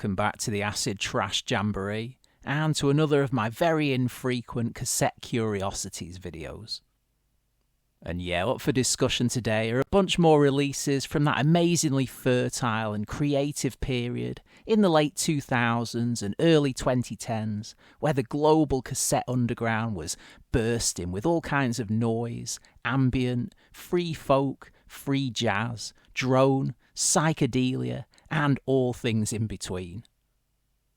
welcome back to the Acid Trash Jamboree, and to another of my very infrequent Cassette Curiosities videos. And yeah, up for discussion today are a bunch more releases from that amazingly fertile and creative period in the late 2000s and early 2010s, where the global cassette underground was bursting with all kinds of noise, ambient, free folk, free jazz, drone, psychedelia, and all things in between.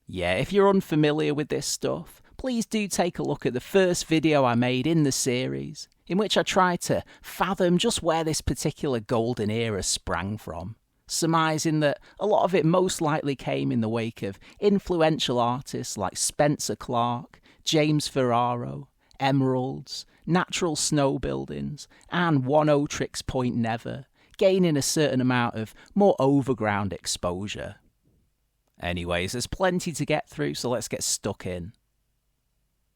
Yeah, if you're unfamiliar with this stuff, please do take a look at the first video I made in the series, in which I tried to fathom just where this particular golden era sprang from, surmising that a lot of it most likely came in the wake of influential artists like Spencer Clark, James Ferraro, Emeralds, Natural Snow Buildings, and Oneohtrix Point Never, gaining a certain amount of more overground exposure. Anyways, there's plenty to get through, so let's get stuck in.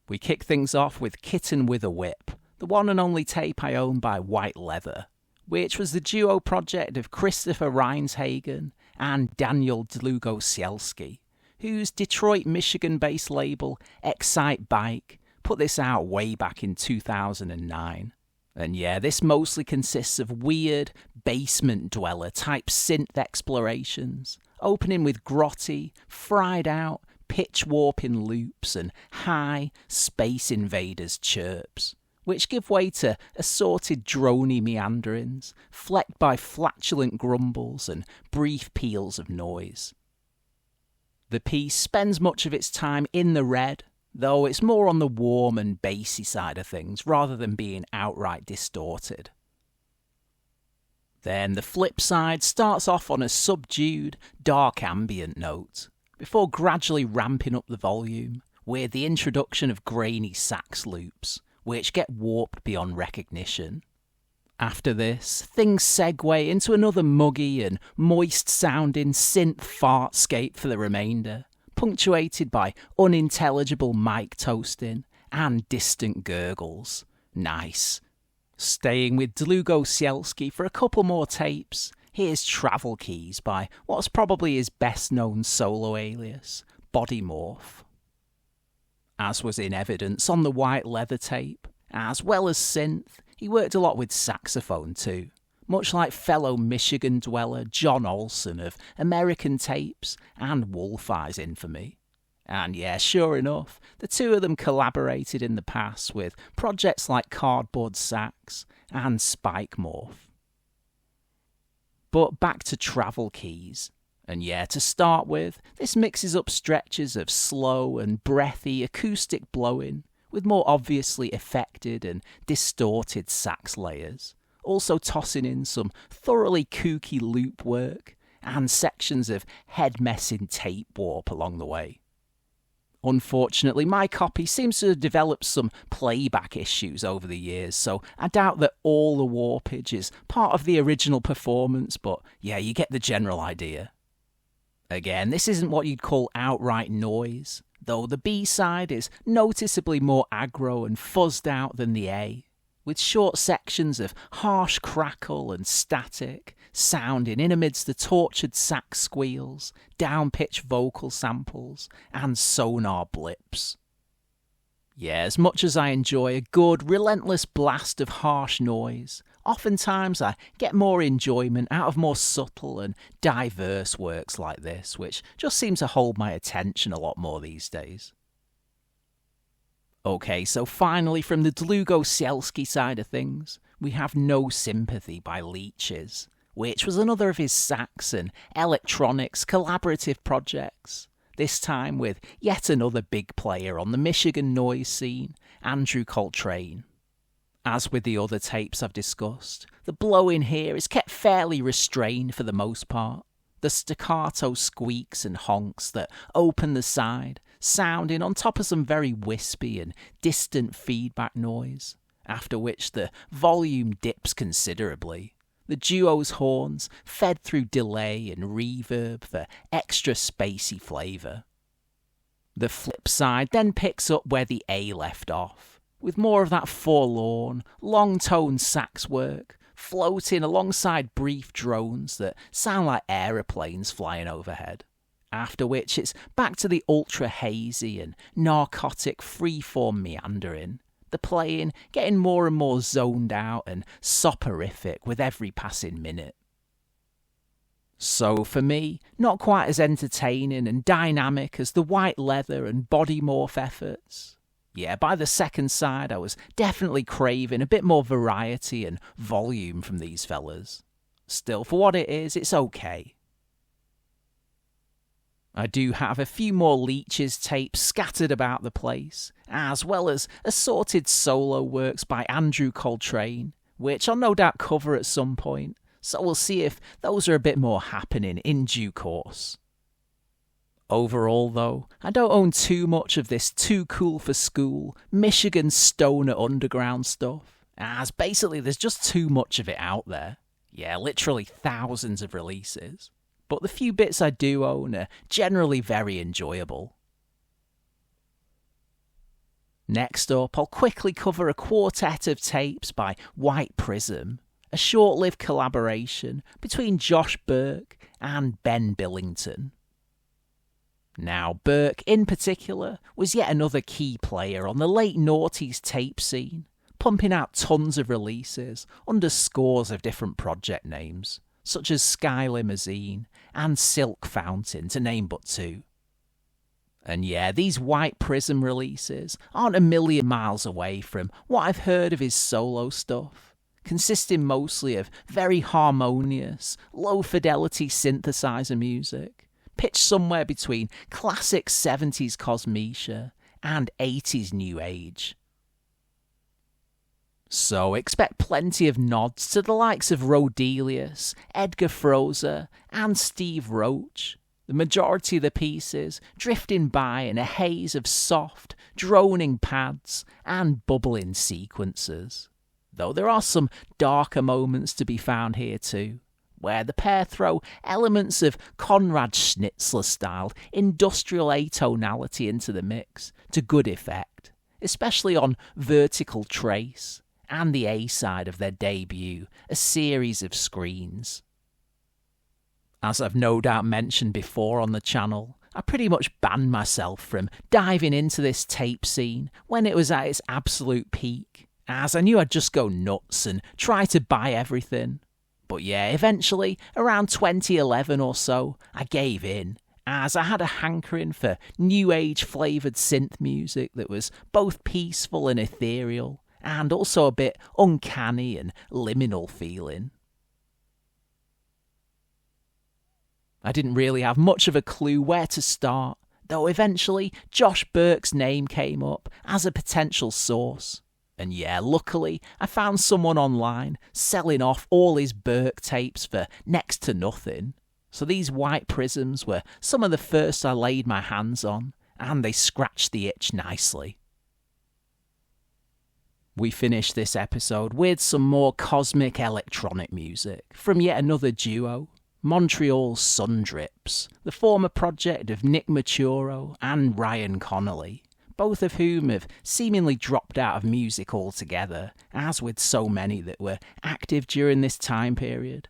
We kick things off with Kitten with a Whip, the one and only tape I own by White Leather, which was the duo project of Christopher Reinshagen and Daniel Dlugosielski, whose Detroit, Michigan-based label Excite Bike put this out way back in 2009. And yeah, this mostly consists of weird, basement dweller type synth explorations, opening with grotty, fried out, pitch warping loops and high Space Invaders chirps, which give way to assorted drony meanderings, flecked by flatulent grumbles and brief peals of noise. The piece spends much of its time in the red, though it's more on the warm and bassy side of things rather than being outright distorted. Then the flip side starts off on a subdued, dark ambient note, before gradually ramping up the volume with the introduction of grainy sax loops, which get warped beyond recognition. After this, things segue into another muggy and moist-sounding synth fartscape for the remainder, punctuated by unintelligible mic toasting and distant gurgles. Nice. Staying with Dlugosielski for a couple more tapes, here's Travel Keys by what's probably his best-known solo alias, Body Morph. As was in evidence on the White Leather tape, as well as synth, he worked a lot with saxophone too, much like fellow Michigan dweller John Olson of American Tapes and Wolf Eyes infamy. And yeah, sure enough, the two of them collaborated in the past with projects like Cardboard Sax and Spike Morph. But back to Travel Keys. And yeah, to start with, this mixes up stretches of slow and breathy acoustic blowing with more obviously affected and distorted sax layers, also tossing in some thoroughly kooky loop work and sections of head-messing tape warp along the way. Unfortunately, my copy seems to have developed some playback issues over the years, so I doubt that all the warpage is part of the original performance, but yeah, you get the general idea. Again, this isn't what you'd call outright noise, though the B-side is noticeably more aggro and fuzzed out than the A, with short sections of harsh crackle and static sounding in amidst the tortured sax squeals, down-pitched vocal samples, and sonar blips. Yeah, as much as I enjoy a good, relentless blast of harsh noise, oftentimes I get more enjoyment out of more subtle and diverse works like this, which just seem to hold my attention a lot more these days. Okay, so finally from the Dlugosielski side of things, we have No Sympathy by Leeches, which was another of his sax and electronics collaborative projects, this time with yet another big player on the Michigan noise scene, Andrew Coltrane. As with the other tapes I've discussed, the blowing here is kept fairly restrained for the most part. The staccato squeaks and honks that open the side, sounding on top of some very wispy and distant feedback noise, after which the volume dips considerably. The duo's horns fed through delay and reverb for extra spacey flavour. The flip side then picks up where the A left off, with more of that forlorn, long-toned sax work, floating alongside brief drones that sound like aeroplanes flying overhead. after which it's back to the ultra hazy and narcotic freeform meandering, the playing getting more and more zoned out and soporific with every passing minute. So for me, not quite as entertaining and dynamic as the white leather and body morph efforts. Yeah, by the second side I was definitely craving a bit more variety and volume from these fellas. Still, for what it is, it's okay. I do have a few more Leeches tapes scattered about the place, as well as assorted solo works by Andrew Coltrane, which I'll no doubt cover at some point, so we'll see if those are a bit more happening in due course. Overall, though, I don't own too much of this too cool for school Michigan stoner underground stuff, as basically there's just too much of it out there. Yeah, literally thousands of releases. But the few bits I do own are generally very enjoyable. Next up, I'll quickly cover a quartet of tapes by White Prism, a short-lived collaboration between Josh Burke and Ben Billington. Now, Burke, in particular, was yet another key player on the late noughties tape scene, pumping out tons of releases under scores of different project names, such as Sky Limousine and Silk Fountain, to name but two. And yeah, these White Prism releases aren't a million miles away from what I've heard of his solo stuff, consisting mostly of very harmonious, low-fidelity synthesizer music, pitched somewhere between classic 70s Kosmische and 80s New Age. So expect plenty of nods to the likes of Rodelius, Edgar Froese, and Steve Roach, the majority of the pieces drifting by in a haze of soft, droning pads and bubbling sequences. Though there are some darker moments to be found here too, where the pair throw elements of Konrad Schnitzler-style industrial atonality into the mix to good effect, especially on Vertical Trace and the A-side of their debut, A Series of Screens. As I've no doubt mentioned before on the channel, I pretty much banned myself from diving into this tape scene when it was at its absolute peak, as I knew I'd just go nuts and try to buy everything. But yeah, eventually, around 2011 or so, I gave in, as I had a hankering for new age flavoured synth music that was both peaceful and ethereal, and also a bit uncanny and liminal feeling. I didn't really have much of a clue where to start, though eventually Josh Burke's name came up as a potential source. And yeah, luckily I found someone online selling off all his Burke tapes for next to nothing. So these White Prisms were some of the first I laid my hands on, and they scratched the itch nicely. We finished this episode with some more cosmic electronic music from yet another duo, Montreal's Sundrips, the former project of Nick Maturo and Ryan Connolly, both of whom have seemingly dropped out of music altogether, as with so many that were active during this time period.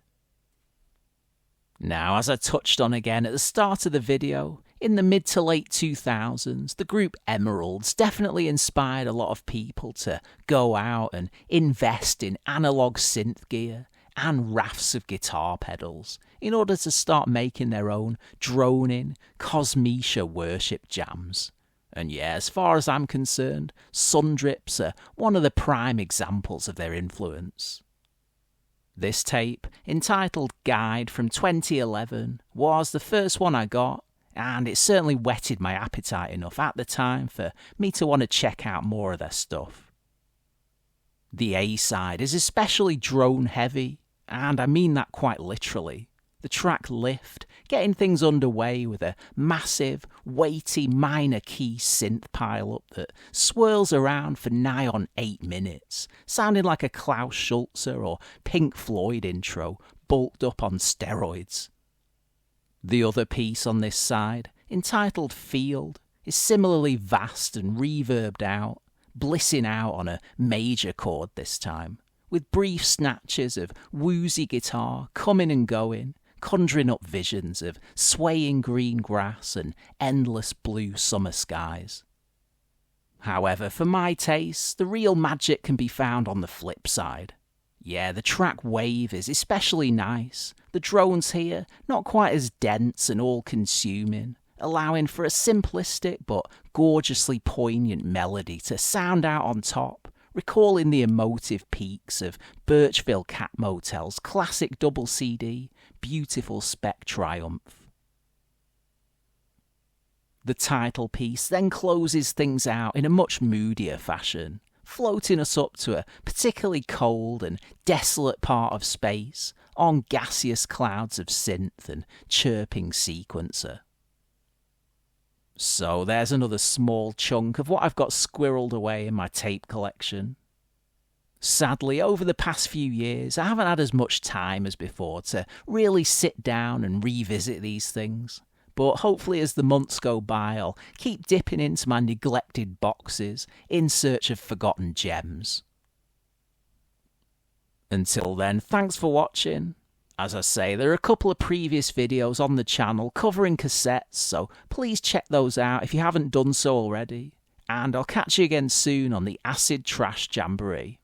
Now, as I touched on again at the start of the video, in the mid to late 2000s, the group Emeralds definitely inspired a lot of people to go out and invest in analog synth gear and rafts of guitar pedals in order to start making their own droning, Kosmische worship jams. And yeah, as far as I'm concerned, Sundrips are one of the prime examples of their influence. This tape, entitled Guide from 2011, was the first one I got, and it certainly whetted my appetite enough at the time for me to want to check out more of their stuff. The A-side is especially drone heavy, and I mean that quite literally. The track Lift, getting things underway with a massive, weighty minor key synth pile-up that swirls around for nigh on 8 minutes, sounding like a Klaus Schulze or Pink Floyd intro, bulked up on steroids. The other piece on this side, entitled Field, is similarly vast and reverbed out, blissing out on a major chord this time, with brief snatches of woozy guitar coming and going, conjuring up visions of swaying green grass and endless blue summer skies. However, for my taste, the real magic can be found on the flip side. Yeah, the track Wave is especially nice. The drones here, not quite as dense and all-consuming, allowing for a simplistic but gorgeously poignant melody to sound out on top, recalling the emotive peaks of Birchville Cat Motel's classic double CD, Beautiful Spec Triumph. The title piece then closes things out in a much moodier fashion, floating us up to a particularly cold and desolate part of space on gaseous clouds of synth and chirping sequencer. So there's another small chunk of what I've got squirreled away in my tape collection. Sadly, over the past few years, I haven't had as much time as before to really sit down and revisit these things. But hopefully as the months go by, I'll keep dipping into my neglected boxes in search of forgotten gems. Until then, thanks for watching. As I say, there are a couple of previous videos on the channel covering cassettes, so please check those out if you haven't done so already. And I'll catch you again soon on the Acid Trash Jamboree.